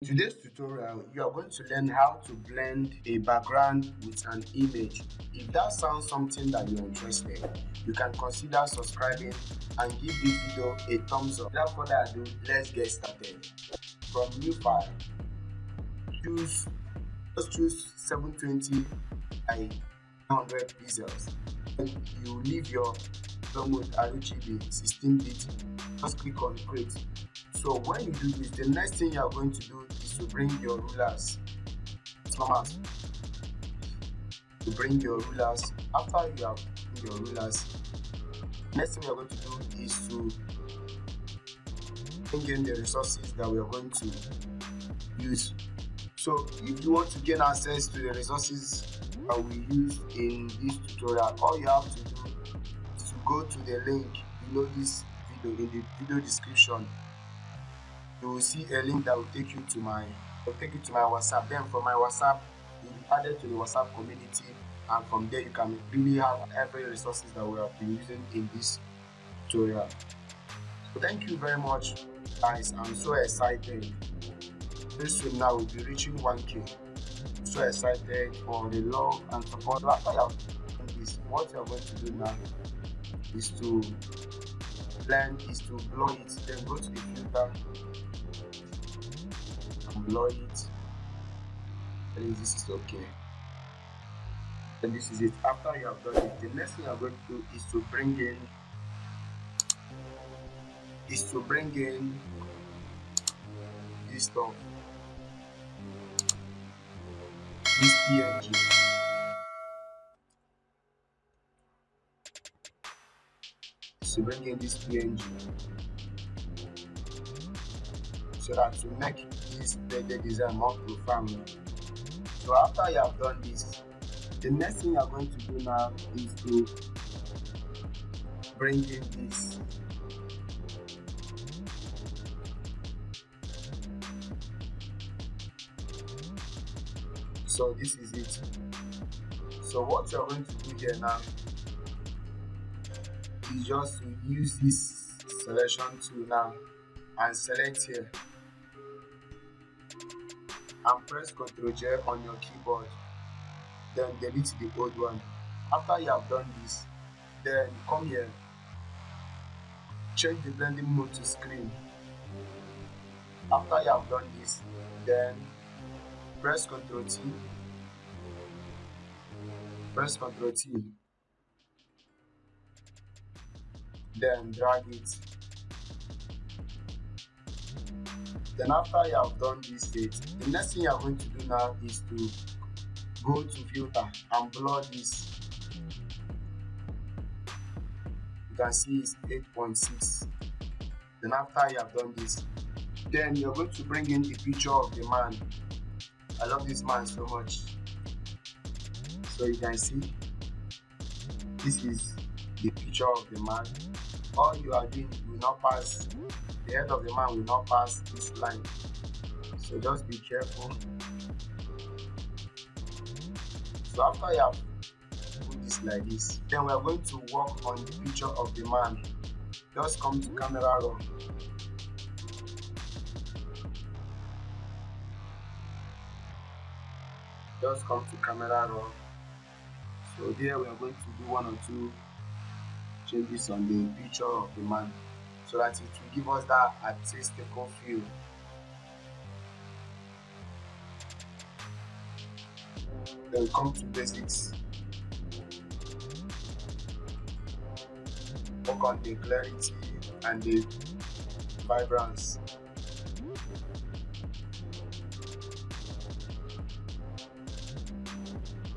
In today's tutorial, you are going to learn how to blend a background with an image. If that sounds something that you're interested, you can consider subscribing and give this video a thumbs up. Without further ado, let's get started. From new file, just choose 720 by 900 pixels. Then you leave your mode RGB 16-bit. Just click on create. So when you do this, the next thing you are going to do is to bring your rulers. To bring your rulers. After you have your rulers, next thing you are going to do is to bring in the resources that we are going to use. So if you want to gain access to the resources that we use in this tutorial, all you have to do is to go to the link below this video in the video description. You will see a link that will take you to my WhatsApp. Then from my WhatsApp, you'll be added to the WhatsApp community, and from there you can really have every resources that we have been using in this tutorial. So thank you very much, guys. I'm so excited. Very soon now we'll be reaching 1K. So excited for the love and support. After you have done this, what you are going to do now is to blend, is to blow it. Then go to the filter and blow it. And this is okay. And this is it. After you have done it, the next thing you are going to do is to bring in this stuff, this PNG. So bring in this PNG so that to make this blended design more profound. So after you have done this, the next thing you are going to do now is to bring in this. So this is it. So what you are going to do here now is just to use this selection tool now and select here and press Ctrl J on your keyboard, then delete the old one. After you have done this, then come here, change the blending mode to screen. After you have done this, then press Ctrl T, then drag it. Then after you have done this state, the next thing you are going to do now is to go to filter and blur this. You can see it's 8.6. Then after you have done this, then you're going to bring in the picture of the man. I love this man so much. So you can see this is the picture of the man. All you are doing will not pass, the head of the man will not pass this line. So just be careful. So after you have put this like this, then we are going to work on the picture of the man. Just come to camera raw. Just come to camera raw. So there we are going to do one or two changes on the picture of the man so that it will give us that artistic feel. Then we come to basics. Work on the clarity and the vibrance.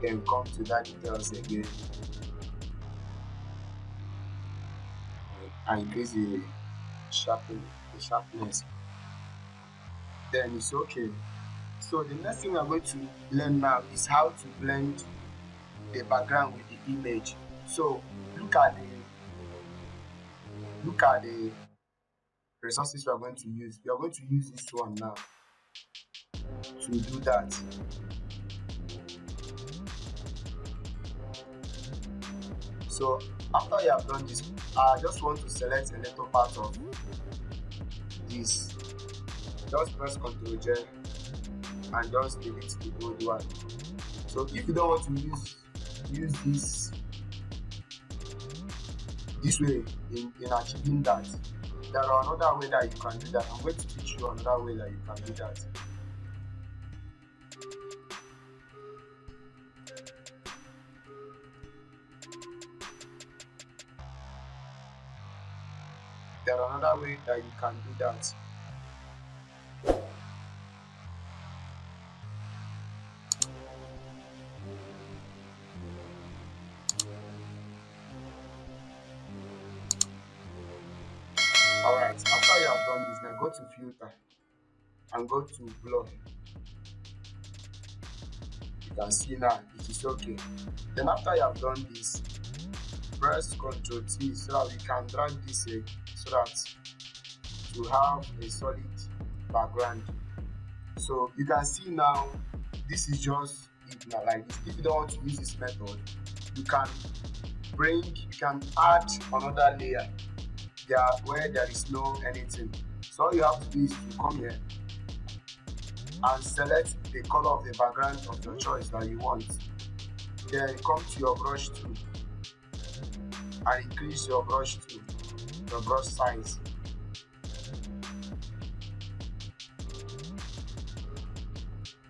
Then come to that details again and increase the sharpness. Then it's okay. So the next thing we are going to learn now is how to blend the background with the image. So look at the resources we are going to use. We are going to use this one now to do that. So after you have done this, I just want to select a little part of this. Just press Ctrl J and just delete the old one. So if you don't want to use this way in achieving that, there are another way that you can do that. I'm going to teach you another way that you can do that. There are another way that you can do that. Alright, after you have done this, now go to filter and go to blur. You can see now it is okay. Then after you have done this, press Ctrl T so that we can drag this so that to have a solid background. So you can see now this is just it now like this. If you don't want to use this method, you can add another layer there where there is no anything. So all you have to do is to come here and select the color of the background of your choice that you want. Then come to your brush tool and increase your brush tool, your brush size.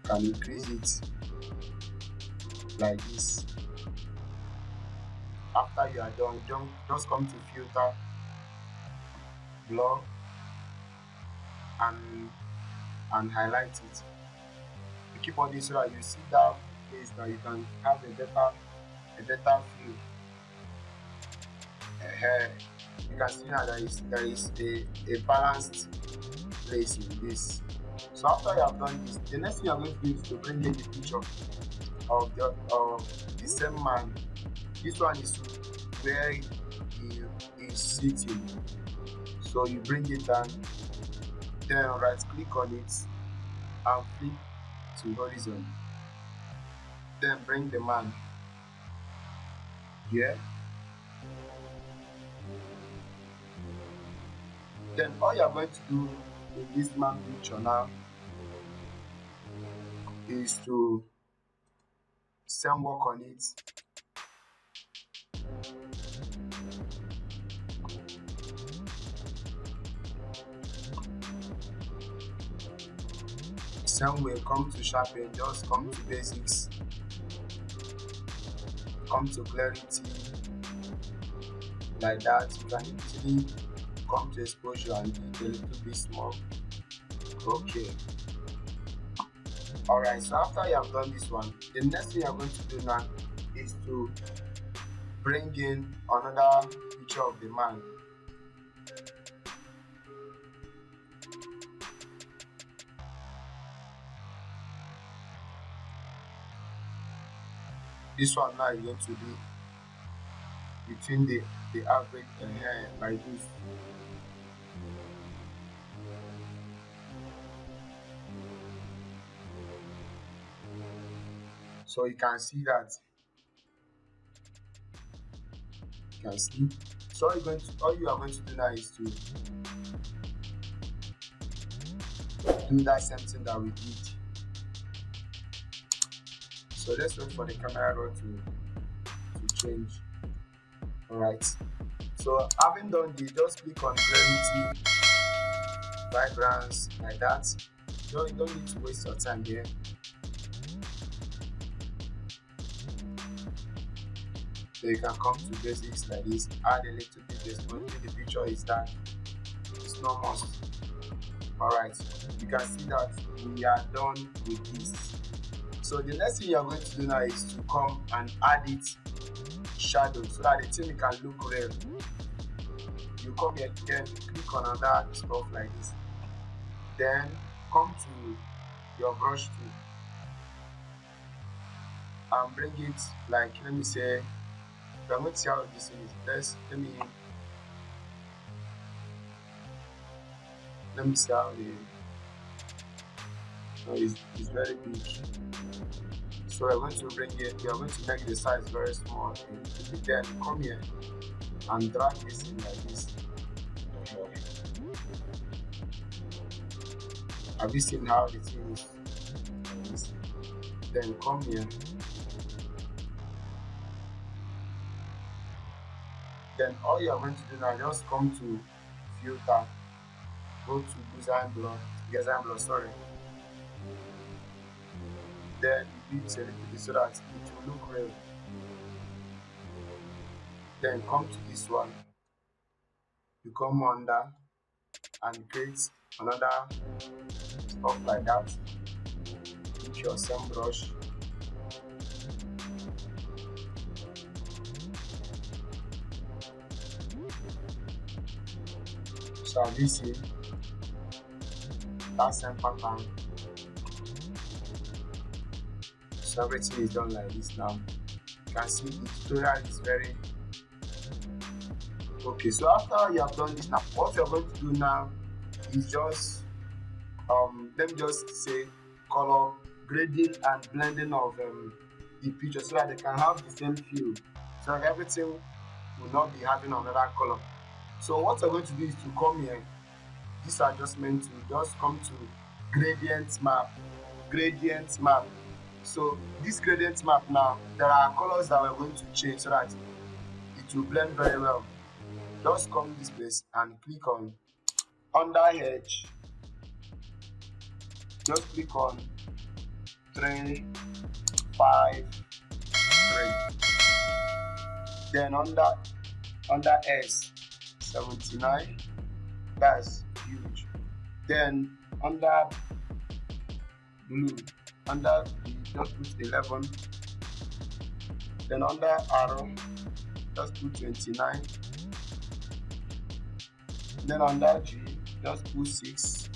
You can increase it like this. After you are done, just come to filter, blur, and highlight it. You keep on this so that you see that place that you can have a better view. You can see now there is a balanced place in this. So after you have done this, the next thing you are going to do is to bring in the picture of the same man. This one is where he is sitting. So you bring it down, then right click on it and flip to horizon. Then bring the man here. Then all you are going to do in this man picture now is to send work on it. Same way, come to sharpen, just come to basics, come to clarity, like that. You can easily come to exposure and be a little bit small. Okay. Alright, so after you have done this one, the next thing you're going to do now is to bring in another picture of the man. This one now is going to be between the average hair like this. So you can see that. You can see. So all you are going to do now is to do that same thing that we did. So let's wait for the camera roll to change. Alright. So having done this, just click on clarity, backgrounds, like that. You don't need to waste your time here. So you can come to basics like this, add a little bit exposure. The picture is dark. It's not must. Alright, you can see that we are done with this. So the next thing you are going to do now is to come and add it shadow so that the thing can look real. You come here, then click on another stuff like this. Then come to your brush tool and bring it like, let me say, I'm going to see how this is. Let me see how it's very big. So we're going to bring it, we are going to make the size very small. And then come here and drag this in like this. Have you seen how the thing is Then come here. Then all you are going to do now, just come to filter, go to design blur, sorry. Then you need a little bit so that it will look real. Then come to this one, you come under and create another stuff like that with your same brush. So as you see, that same pattern. So everything is done like this now. You can see the tutorial is very okay. So after you have done this now, what you're going to do now is just let me just say color grading and blending of the picture so that they can have the same feel, so that everything will not be having another color. So what you're going to do is to come here, this adjustment to just come to gradient map. So this gradient map now, there are colors that we're going to change so that it will blend very well. Just come this place and click on under edge, just click on 3 5 3, then under S 79, that's huge. Then under blue, under B, just put 11, then under arrow just put 29, then under G just put 6,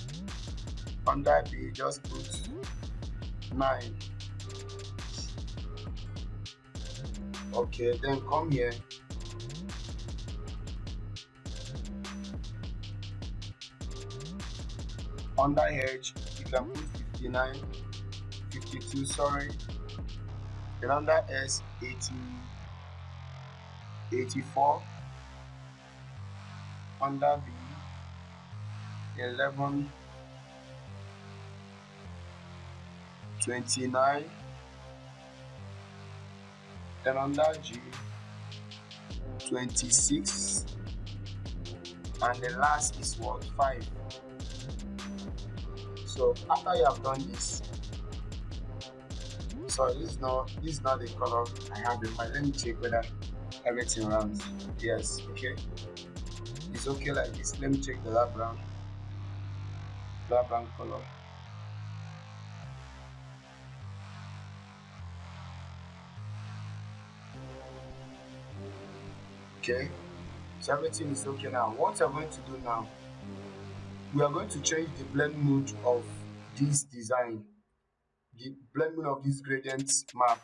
under B just put 9. Okay, then come here, under edge you can put 59, 52, sorry, then under S 84, under B 11, 29, then under G 26, and the last is what, 5. So after you have done this, so this is not the color I have in mind. Let me check whether everything runs. Yes, okay, it's okay like this. Let me check the dark brown color. Okay, so everything is okay now. What I'm going to do now, we are going to change the blend mode of this design, the blend mode of this gradient map.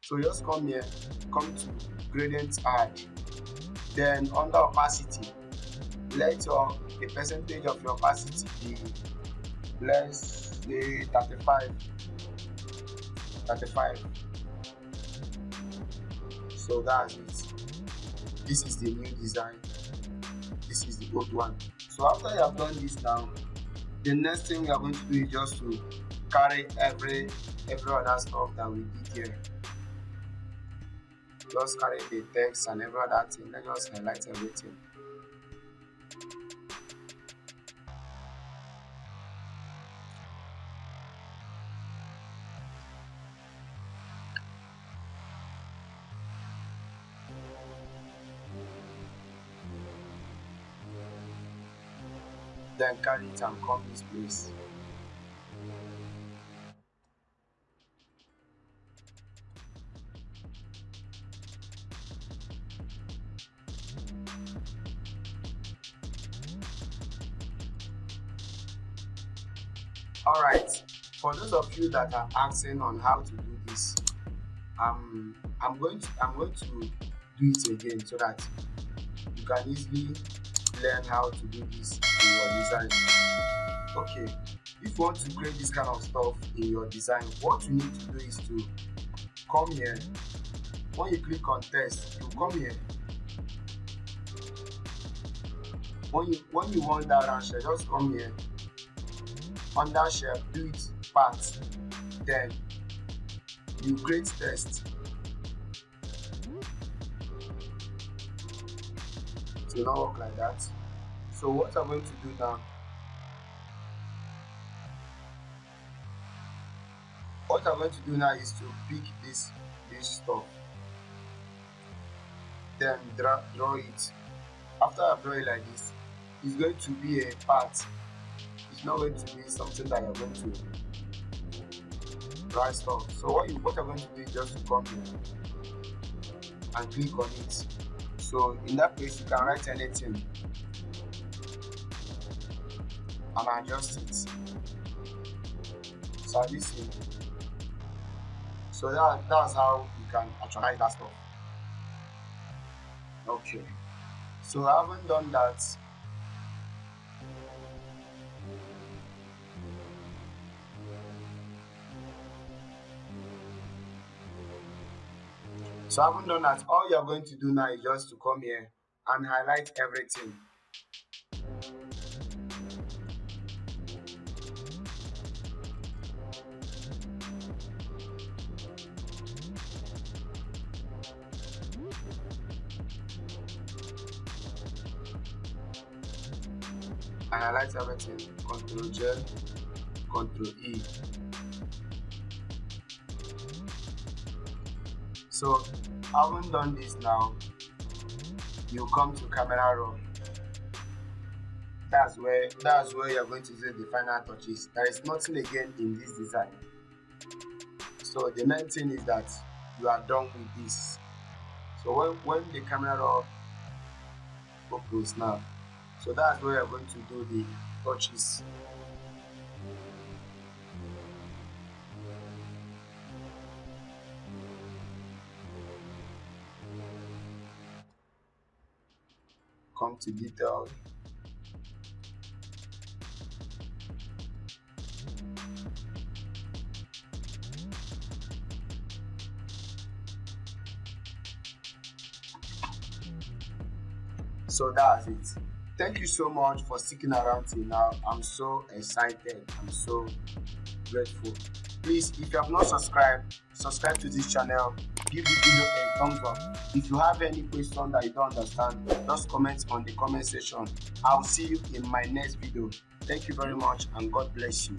So just come here, come to gradient add, then under opacity, let the percentage of your opacity be, let's say 35. So that's it. This is the new design, this is the old one. So after you have done this now, the next thing we are going to do is just to carry every other stuff that we did here. Just carry the text and every other thing. Let's just highlight everything. Then carry it and come this place. Alright, for those of you that are asking on how to do this, I'm going to do it again so that you can easily learn how to do this in your design. Okay, if you want to create this kind of stuff in your design, what you need to do is to come here. When you click on text, you come here. When you want that answer, just come here. Under shape, do it part, then you create test. It will not work like that. So what I'm going to do now, is to pick this stuff, then draw it. After I draw it like this, it's going to be a part. It's not going to be something that you're going to write stuff. So what you're going to do is just to come here and click on it. So in that place you can write anything and adjust it. So this is, so that's how you can actualize that stuff. Okay, so I haven't done that. So I haven't done that. All you're going to do now is just to come here and highlight everything. And highlight everything. Ctrl J, Ctrl E. So having done this now, you come to camera raw. That's where you're going to do the final touches. There is nothing again in this design. So the main thing is that you are done with this. So when the camera raw opens now, so that's where you're going to do the touches. Come to detail. So that's it. Thank you so much for sticking around till now. I'm so excited. I'm so grateful. Please, if you have not subscribed, subscribe to this channel. Give this video a thumbs up. If you have any question that you don't understand, just comment on the comment section. I'll see you in my next video. Thank you very much and God bless you.